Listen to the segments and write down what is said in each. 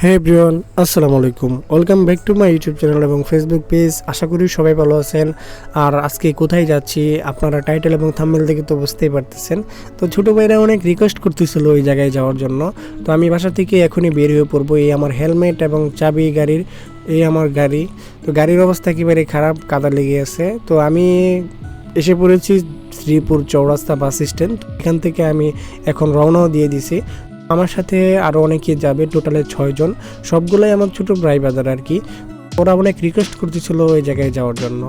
হে everyone, আসসালামু আলাইকুম। Welcome back to my YouTube channel এবং ফেসবুক পেজ। আশা করি সবাই ভালো আছেন। আর আজকে কোথায় যাচ্ছি আপনারা টাইটেল এবং থাম্বনেল দেখে তো বুঝতেই পারতেছেন। তো ছোটো ভাইরা অনেক রিকোয়েস্ট করতেছিল ওই জায়গায় যাওয়ার জন্য। তো আমি বাসা থেকে এখনই বের হয়ে পড়বো। এই আমার হেলমেট এবং চাবি গাড়ির, এই আমার গাড়ি। তো গাড়ির অবস্থা একেবারে খারাপ, কাদা লেগে আছে। তো আমি এসে পড়েছি শ্রীপুর চৌরাস্তা বাস স্ট্যান্ড। এখান থেকে আমি এখন রওনাও দিয়ে দিছি। আমার সাথে আরও অনেকে যাবে, টোটালে 6 জন। সবগুলোই আমার ছোটো ভাই বাজার আর কি। ওরা অনেক রিকোয়েস্ট করতেছিল ওই জায়গায় যাওয়ার জন্য।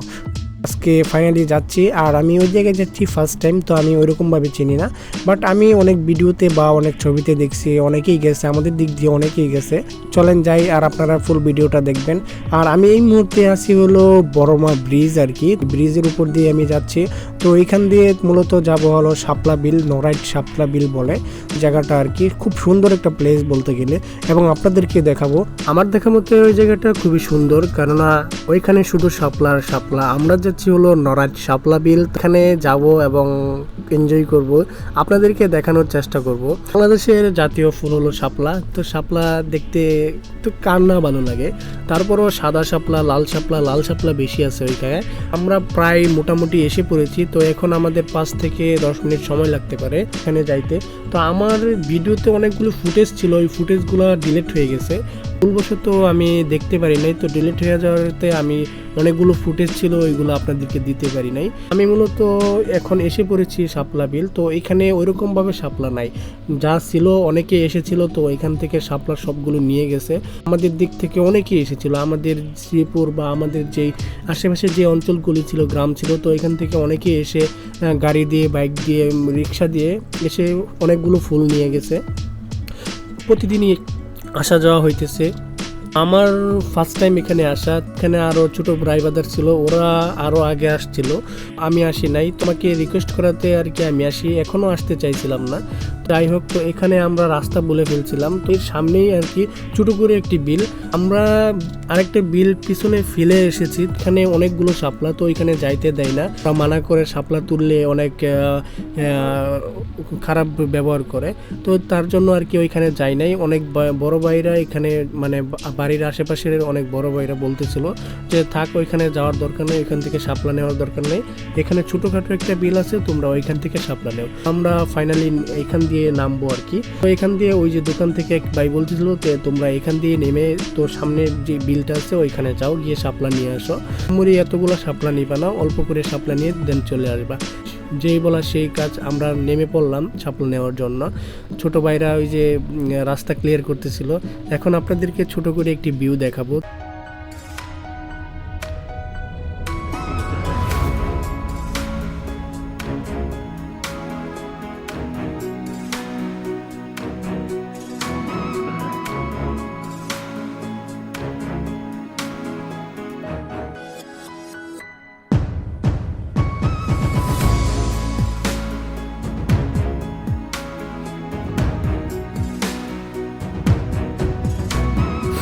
আজকে ফাইনালি যাচ্ছি। আর আমি ওই জায়গায় যাচ্ছি ফার্স্ট টাইম, তো আমি ওইরকমভাবে চিনি না। বাট আমি অনেক ভিডিওতে বা অনেক ছবিতে দেখছি অনেকেই গেছে, আমাদের দিক দিয়ে অনেকেই গেছে। চলেন যাই, আর আপনারা ফুল ভিডিওটা দেখবেন। আর আমি এই মুহূর্তে আছি হলো বড়মা ব্রিজ আর কি। ব্রিজের উপর দিয়ে আমি যাচ্ছি। তো এইখান দিয়ে মূলত যাব হলো শাপলা বিল, নরাইট শাপলা বিল বলে জায়গাটা আর কি। খুব সুন্দর একটা প্লেস বলতে গেলে, এবং আপনাদেরকে দেখাবো। আমার দেখা মতে ওই জায়গাটা খুবই সুন্দর, কেননা ওইখানে শুধু শাপলা আর শাপলা। আমরা যাচ্ছি হলো নরাইট শাপলা বিল, এখানে যাব এবং এনজয় করব, আপনাদেরকে দেখানোর চেষ্টা করব। বাংলাদেশের জাতীয় ফুল হলো শাপলা। তো শাপলা দেখতে তো কার না ভালো লাগে। তারপরও সাদা শাপলা, লাল শাপলা বেশি আছে ওইখানে। আমরা প্রায় মোটামুটি এসে পড়েছি। তো এখন আমাদের 5 থেকে 10 মিনিট সময় লাগতে পারে এখানে যাইতে। তো আমার ভিডিওতে অনেকগুলো ফুটেজ ছিল, ওই ফুটেজগুলো ডিলিট হয়ে গেছে। ভুলবশত আমি দেখতে পারি নাই। তো ডিলিট হয়ে যাওয়াতে আমি অনেকগুলো ফুটেজ ছিল, ওইগুলো আপনাদেরকে দিতে পারি নাই। আমি মূলত এখন এসে পড়েছি শাপলা বিল। তো এখানে ওইরকমভাবে শাপলা নাই, যা ছিল অনেকে এসেছিল। তো এখান থেকে শাপলা সবগুলো নিয়ে গেছে। আমাদের দিক থেকে অনেকেই এসেছিল, আমাদের শ্রীপুর বা আমাদের যেই আশেপাশে যে অঞ্চলগুলি ছিল, গ্রাম ছিল। তো এখান থেকে অনেকেই এসে গাড়ি দিয়ে, বাইক দিয়ে, রিক্সা দিয়ে এসে অনেকগুলো ফুল নিয়ে গেছে। প্রতিদিনই আসা যাওয়া হইতেছে। আমার ফার্স্ট টাইম এখানে আসা। এখানে আরও ছোটো ভাই বাদার ছিল, ওরা আরও আগে আসছিল, আমি আসি নাই। তোমাকে রিকোয়েস্ট করাতে আর কি আমি আসি। এখনও আসতে চাইছিলাম না, যাই হোক। তো এখানে আমরা রাস্তা বলে ফেলছিলাম। তো এর সামনেই আর কি ছোটো করে একটি বিল। আমরা আরেকটা বিল পিছনে ফেলে এসেছি, এখানে অনেকগুলো শাপলা। তো এখানে যাইতে দেয় না, মানা করে। শাপলা তুললে অনেক খারাপ ব্যবহার করে। তো তার জন্য আর কি ওইখানে যাই নাই। অনেক বড় ভাইরা এখানে, মানে বাড়ির আশেপাশের অনেক বড় ভাইরা বলতেছিল যে থাক, ওইখানে যাওয়ার দরকার নেই, ওইখান থেকে শাপলা নেওয়ার দরকার নেই। এখানে ছোটোখাটো একটা বিল আছে, তোমরা ওইখান থেকে শাপলা নেও। আমরা ফাইনালি এখান দিয়ে নামবো আর কি। তো এখান দিয়ে ওই যে দোকান থেকে এক ভাই বলতেছিল যে তোমরা এখান দিয়ে নেমে তো সামনে যে বিলটা আছে ওইখানে যাও, গিয়ে শাপলা নিয়ে আসো। মুড়ি এতগুলো শাপলা নিবা না, অল্প করে শাপলা নিয়ে দেন চলে আসবা। যেই বলা সেই কাজ, আমরা নেমে পড়লাম শাপলা নেওয়ার জন্য। ছোট ভাইরা ওই যে রাস্তা ক্লিয়ার করতেছিল। এখন আপনাদেরকে ছোট করে একটি ভিউ দেখাবো।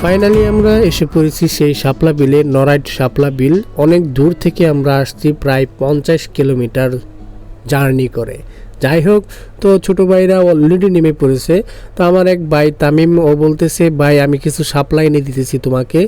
ফাইনালি আমরা এসে পড়েছি সেই শাপলা বিলে, নরাইট শাপলা বিল। অনেক দূর থেকে আমরা আসছি, প্রায় 50 কিলোমিটার জার্নি করে। যাই হোক, তো ছোটো ভাইরা অলরেডি নেমে পড়েছে। তো আমার এক ভাই তামিম, ও বলতেছে ভাই আমি কিছু শাপলা এনে দিতেছি তোমাকে,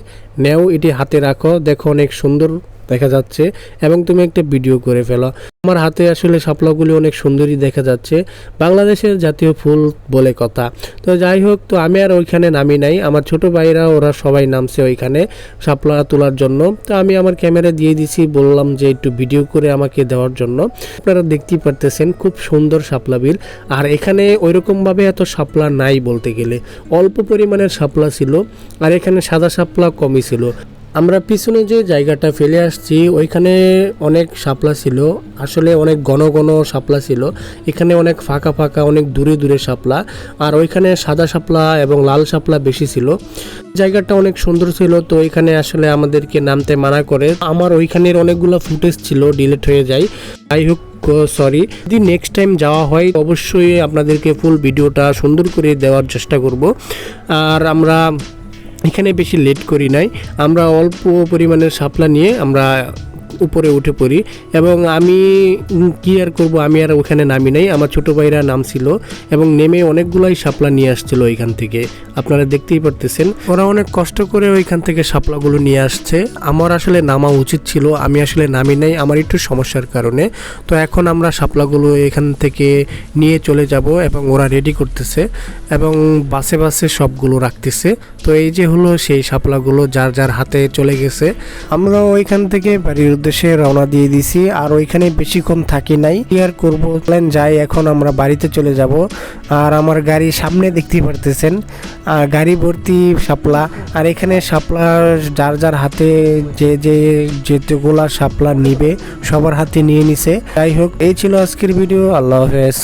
নেও, এটি হাতে রাখো, দেখো অনেক সুন্দর দেখা যাচ্ছে এবং তুমি একটা ভিডিও করে ফেলো। আমার হাতে আসলে শাপলাগুলি অনেক সুন্দরই দেখা যাচ্ছে, বাংলাদেশের জাতীয় ফুল বলে কথা। তো যাই হোক, তো আমি আর ওইখানে নামি নাই, আমার ছোট ভাইরা ওরা সবাই নামছে ওইখানে শাপলা তোলার জন্য। তো আমি আমার ক্যামেরা দিয়ে দিছি, বললাম যে একটু ভিডিও করে আমাকে দেওয়ার জন্য। আপনারা দেখতেই পারতেছেন খুব সুন্দর শাপলা বিল। আর এখানে ওইরকমভাবে এত শাপলা নাই বলতে গেলে, অল্প পরিমাণের শাপলা ছিল, আর এখানে সাদা শাপলা কমই ছিল। আমরা পিছনে যে জায়গাটা ফেলে আসছি ওইখানে অনেক শাপলা ছিল, আসলে অনেক ঘন ঘন শাপলা ছিল। এখানে অনেক ফাঁকা ফাঁকা, অনেক দূরে দূরে শাপলা, আর ওইখানে সাদা শাপলা এবং লাল শাপলা বেশি ছিল। জায়গাটা অনেক সুন্দর ছিল। তো এখানে আসলে আমাদেরকে নামতে মানা করে। আমার ওইখানের অনেকগুলো ফুটেজ ছিল, ডিলিট হয়ে যায়। যাই হোক, সরি। যদি নেক্সট টাইম যাওয়া হয় অবশ্যই আপনাদেরকে ফুল ভিডিওটা সুন্দর করে দেওয়ার চেষ্টা করব। আর আমরা এখানে বেশি লেট করি নাই, আমরা অল্প পরিমাণের শাপলা নিয়ে আমরা উপরে উঠে পড়ি এবং আমি কি আর করব, আমি আর ওখানে নামি নাই, আমার ছোট ভাইরা নামছিল এবং নেমে অনেকগুলাই শাপলা নিয়ে আসছিল ওইখান থেকে। আপনারা দেখতেই পারতেছেন ওরা অনেক কষ্ট করে ওইখান থেকে শাপলাগুলো নিয়ে আসছে। আমার আসলে নামা উচিত ছিল, আমি আসলে নামি নাই আমার একটু সমস্যার কারণে। তো এখন আমরা শাপলাগুলো এখান থেকে নিয়ে চলে যাব এবং ওরা রেডি করতেছে এবং বাসে বাসে সবগুলো রাখতেছে। তো এই যে হলো সেই শাপলাগুলো যার যার হাতে চলে গেছে। আমরা ওইখান থেকে বাড়ির উদ্দেশ্যে রওনা দিয়ে দিছি, আর ওইখানে বেশিক্ষণ থাকি নাই, কি আর করবো, চলেন যাই, এখন আমরা বাড়িতে চলে যাব। আর আমার গাড়ি সামনে দেখতে পারতেছেন, গাড়ি ভর্তি শাপলা। আর এখানে শাপলা যার যার হাতে যেগুলা শাপলা নিবে সবার হাতে নিয়ে নিছে। যাই হোক, এই ছিল আজকের ভিডিও। আল্লাহ হাফেজ।